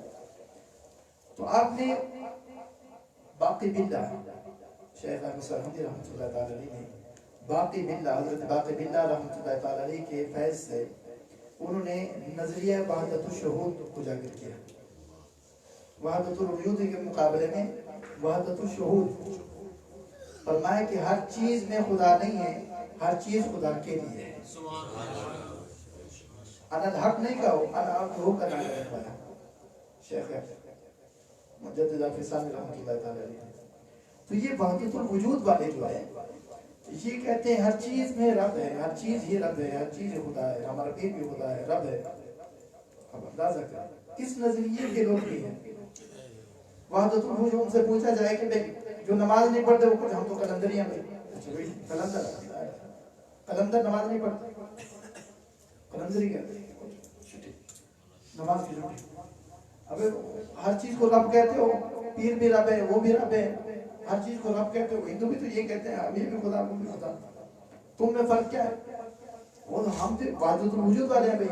تو آپ نے باقی باللہ شیخ احمد سرہندی رحمۃ اللہ تعالی علیہ نے باقی باللہ حضرت باقی باللہ رحمۃ اللہ تعالی علیہ کے فیض سے انہوں نے نظریہ وحدت الشہود کو اجاگر کیا. وحدت الوجود کے مقابلے میں وحدت الشہود فرمایا کہ ہر چیز میں خدا نہیں ہے، ہر چیز خدا کے لیے ہے. انا الحق نہیں کہو، انا ہو کر نہ پایا شیخ مجدد الفسانی رحمۃ اللہ تعالی علیہ. تو یہ وحدت الوجود والے جو ہے یہ کہتے ہیں ہر چیز میں رب ہے، ہر چیز ہی رب ہے، ہر چیز خدا ہے، ہمارا پیٹ بھی خدا ہے، رب ہے. اب اندازہ کریں اس نظریے کے لوگ بھی ہیں. وحدت الوجود ان سے پوچھا جائے کہ بھائی جو نماز نہیں پڑھتے وہ کچھ ہم تو قلندر ہی ہیں. بھائی قلندر نماز نہیں پڑھتے، قلندر ہی کہتے ہیں نماز کی چھٹی. اب ہر چیز کو رب کہتے ہو، پیر بھی رب ہے، وہ بھی رب ہے، ہر چیز کو رب کہتے ہو. ہندو بھی تو یہ کہتے ہیں اب یہ بھی خدا وہ بھی خدا. تم میں فرق کیا ہے؟ وہ ہم تو وحدت الوجود والے ہیں. بھائی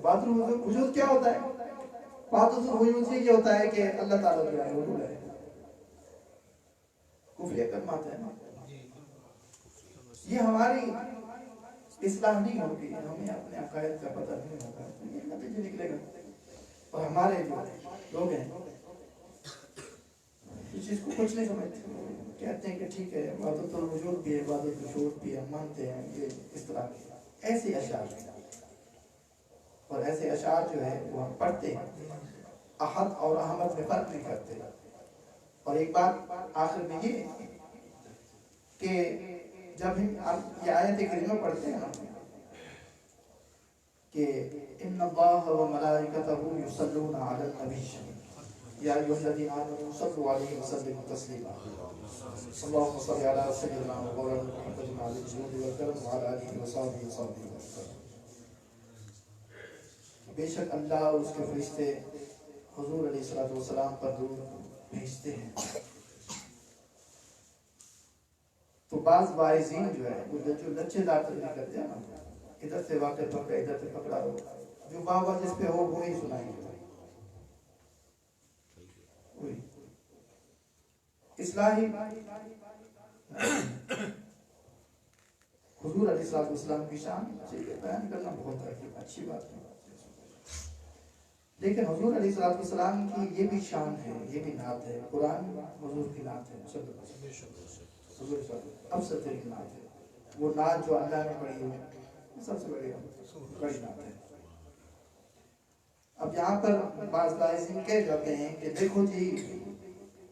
وحدت الوجود کیا ہوتا ہے؟ وحدت الوجود یہ ہوتا ہے کہ اللہ تعالیٰ جو ہے وہ ہے. کفر کلمات ہے. یہ ہماری اصلاح نہیں ہوگی، ہمیں اپنے عقائد کا پتہ نہیں ہوگا، یہ نتیجہ نکلے گا. اور ہمارے جو لوگ ہیں اس چیز کو کچھ نہیں سمجھتے، کہتے ہیں کہ ٹھیک ہے وحدت الوجود بھی ہے، وحدت الشہود بھی ہم مانتے ہیں. یہ اس طرح ایسے اشعار ہیں اور ایسے اشعار جو ہے وہ ہم پڑھتے ہیں، احد اور احمد میں فرق نہیں کرتے. اور ایک بات آخر میں یہ کہ جب ہم یہ آیت کریمہ پڑھتے ہیں کہ ان اللہ و ملائکتہ یصلون علی النبی یا ایھا الذین آمنوا صلوا علیہ وسلموا تسلیما. اللهم صل علی سیدنا مولانا محمد وعلى الجود والکرم وعلى آلہ وصحبہ وسلم. بے شک اللہ اور اس کے فرشتے حضور علیہ السلام پر درود بھیجتے ہیں. تو بعض واعظین جو ہے وہ جو لچے دار تقریر کرتے ہیں نا، ادھر سے واقع پکڑا ادھر سے پکڑا ہو، جو واہ جس پہ ہو وہی سنائیں گے. اصلاحی حضور علیہ السلام کی شان بیان کرنا بہت اچھی بات ہے. لیکن حضور علیہ السلام کی یہ بھی شان ہے، یہ بھی نعت ہے، قرآن حضور کی نعت ہے، حضور افضل ترین نعت ہے، وہ نعت جو اللہ نے پڑھی ہے سب سے بڑی نعت ہے۔ اب یہاں پر بعض لائزین کہہ جاتے ہیں کہ دیکھو جی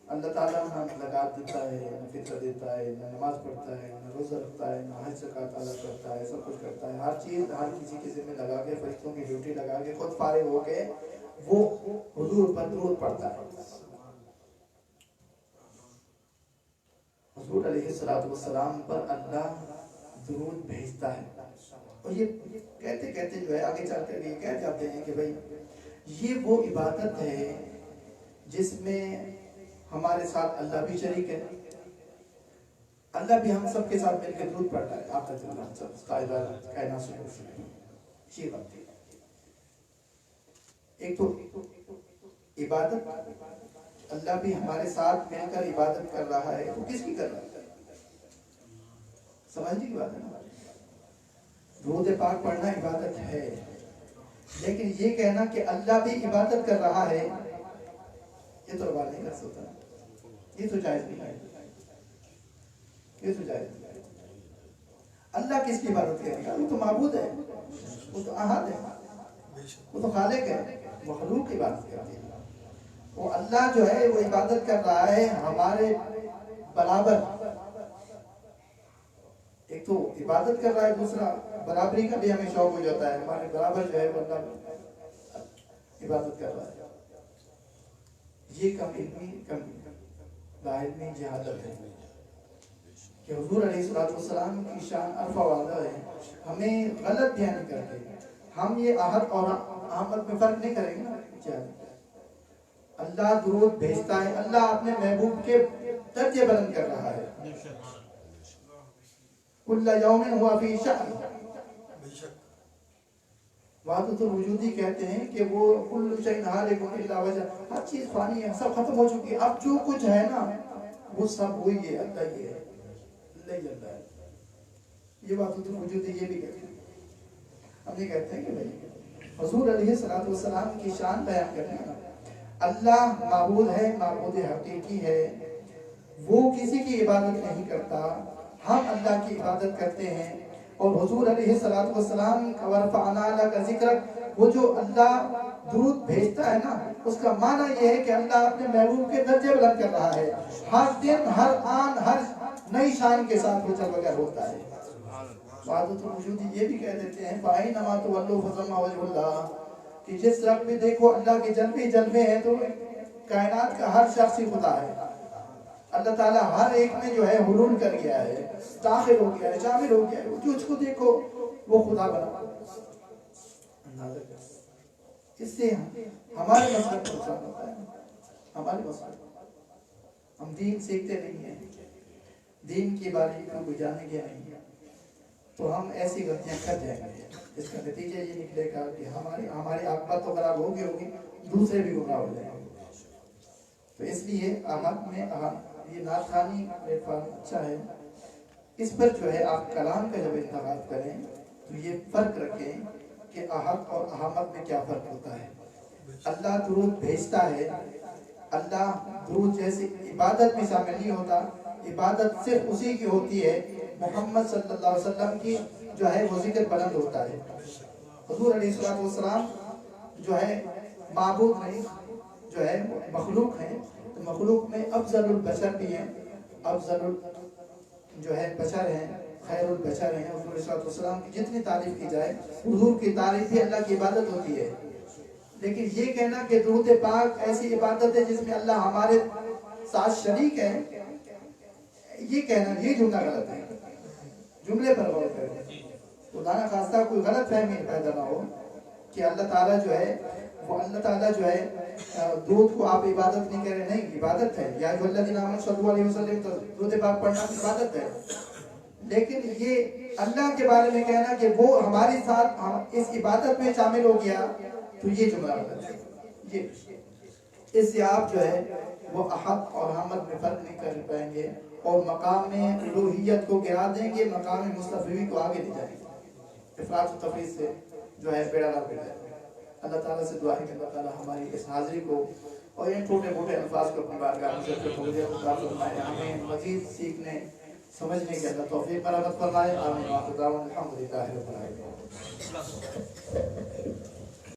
اللہ تعالیٰ نہ زکوٰۃ دیتا ہے، نہ فطر دیتا ہے، نہ نماز پڑھتا ہے، نہ روزہ رکھتا ہے، نہ حج زکوٰۃ ادا کرتا ہے، سب کچھ کرتا ہے، ہر چیز ہر کسی کے ذمہ لگا کے، فرشتوں کی ڈیوٹی لگا کے، خود فارغ ہو کے وہ حضور پر درود پڑھتا ہے۔ حضور علیہ السلام پر اللہ درود بھیجتا ہے، اور یہ کہتے کہتے جو ہے آگے چل کر یہ کہہ جاتے ہیں کہ بھائی یہ وہ عبادت ہے جس میں ہمارے ساتھ اللہ بھی شریک ہے، اللہ بھی ہم سب کے ساتھ مل کے درود پڑھتا ہے، آپ کائنات سے یہ بات ہے۔ ایک تو عبادت اللہ بھی ہمارے ساتھ مل کر عبادت کر رہا ہے، تو کس کی کر رہا ہے؟ سمجھنے کی بات ہے نا، درود پاک پڑھنا عبادت ہے، لیکن یہ کہنا کہ اللہ بھی عبادت کر رہا ہے یہ تو بات نہیں کر سکتا، یہ تو جائز نہیں ہے، یہ تو جائز نہیں ہے۔ اللہ کس کی عبادت کرے گا؟ وہ تو معبود ہے، وہ تو احد ہے، وہ تو خالق ہے، مخلوق کی عبادت کرتے ہیں۔ وہ اللہ جو ہے وہ عبادت کر رہا ہے ہمارے برابر، ایک تو عبادت کر رہا ہے، دوسرا برابری کا بھی ہمیں شوق ہو جاتا ہے، ہمارے برابر جو ہے وہ اللہ عبادت کر رہا ہے۔ یہ کم علمی لا علمی جہالت ہے کہ حضور علیہ السلام کی شان عرفہ والا ہے، ہمیں غلط بیان کر کے ہم یہ احد اور احمد میں فرق نہیں کریں گے نا۔ اللہ درود بھیجتا ہے، اللہ اپنے محبوب کے درجے بلند کر رہا ہے، کل یوم ہوا فی شأن، وحدت الوجودی کہتے ہیں کہ وہ کل شیء ہالک الا وجہ، ہر چیز فانی ہے، سب ختم ہو چکی ہے، اب جو کچھ ہے نا وہ سب وہی ہے، اللہ ہی ہے، اللہ ہی اللہ ہے۔ یہ وحدت الوجودی یہ بھی کہتے ہیں، ہم یہ کہتے ہیں کہ بھائی حضور علیہ السلام کی شان بیان کرنا ہے، اللہ معبود ہے، معبود حقیقی ہے، وہ کسی کی عبادت نہیں کرتا، ہم اللہ کی عبادت کرتے ہیں۔ اور حضور علیہ السلام کا ورفعنا لک ذکرک، وہ جو اللہ درود بھیجتا ہے نا اس کا معنی یہ ہے کہ اللہ اپنے محبوب کے درجے بلند کر رہا ہے، ہر دن ہر آن ہر نئی شان کے ساتھ وہ چل بغیر ہوتا ہے۔ وحدت الوجودی یہ بھی کہہ دیتے ہیں فَأَيْنَمَا تُوَلُّوا فَثَمَّ وَجْهُ اللَّهِ، کہ جس طرف بھی دیکھو اللہ کے جلوے جلوے ہیں، تو کائنات کا ہر شخص ہی خدا ہے، اللہ تعالیٰ ہر ایک میں جو ہے حلول کر گیا ہے، داخل ہو گیا ہے، شامل ہو گیا ہے، جو اس کو دیکھو وہ خدا بنا۔ اس سے ہمارے مسئلہ کو نقصان ہوتا ہے، ہمارے مسئلہ، ہم دین سیکھتے نہیں ہیں، دین کی باریکیوں کو جانے گیا نہیں ہے، تو ہم ایسی غلطیاں کر جائیں گے، اس کا نتیجہ یہ نکلے گا کہ ہماری عاقبت تو خراب ہوگی، دوسرے بھی گمراہ ہو جائیں گے۔ تو اس لیے احد میں یہ نعت خوانی پلیٹفارم اچھا ہے، اس پر جو ہے آپ کلام کا جب انتخاب کریں تو یہ فرق رکھیں کہ احد اور احمد میں کیا فرق ہوتا ہے۔ اللہ درود بھیجتا ہے، اللہ درود جیسے عبادت میں شامل نہیں ہوتا، عبادت صرف اسی کی ہوتی ہے، محمد صلی اللہ علیہ وسلم کی جو ہے وہ ذکر بلند ہوتا ہے۔ حضور علیہ السلام جو ہے معبود نہیں، جو ہے مخلوق ہیں، تو مخلوق میں افضل البشر بھی ہیں، افضل جو ہے بشر ہیں، خیر البشر ہیں۔ حضور علیہ السلام کی جتنی تعریف کی جائے، حضور کی تعریف بھی اللہ کی عبادت ہوتی ہے، لیکن یہ کہنا کہ درود پاک ایسی عبادت ہے جس میں اللہ ہمارے ساتھ شریک ہے، یہ کہنا، یہ جملہ غلط ہے۔ جملے پر غور کریں، خدا نہ خواستہ کوئی غلط فہمی پیدا نہ ہو کہ اللہ تعالیٰ جو ہے وہ اللہ تعالیٰ جو ہے درود کو آپ عبادت نہیں کہہ رہے، نہیں، عبادت ہے، یا جو اللہ دینا صلی اللہ علیہ وسلم تو درود پاک پڑھنا عبادت ہے، لیکن یہ اللہ کے بارے میں کہنا کہ وہ ہمارے ساتھ اس عبادت میں شامل ہو گیا، تو یہ جملہ غلط ہے۔ یہ اس سے آپ جو ہے وہ احد اور احمد میں فرق نہیں کر پائیں گے، اور مقام الوہیت کو گرا دیں گے، مقام مصطفی کو آگے لے جائیں گے، افراط و تفریط سے جو ہے بیڑا نہ پڑ جائے گا۔ اللہ تعالیٰ سے دعا ہے کہ اللہ تعالیٰ ہماری اس حاضری کو اور ان ٹوٹے موٹے الفاظ کو اپنی بارگاہ میں سے قبولیت عطا فرمائے. ہمیں مزید سیکھنے سمجھنے کی اللہ توفیق مرحمت فرمائے. آمین. وآخر دعوانا الحمدللہ رب العالمین.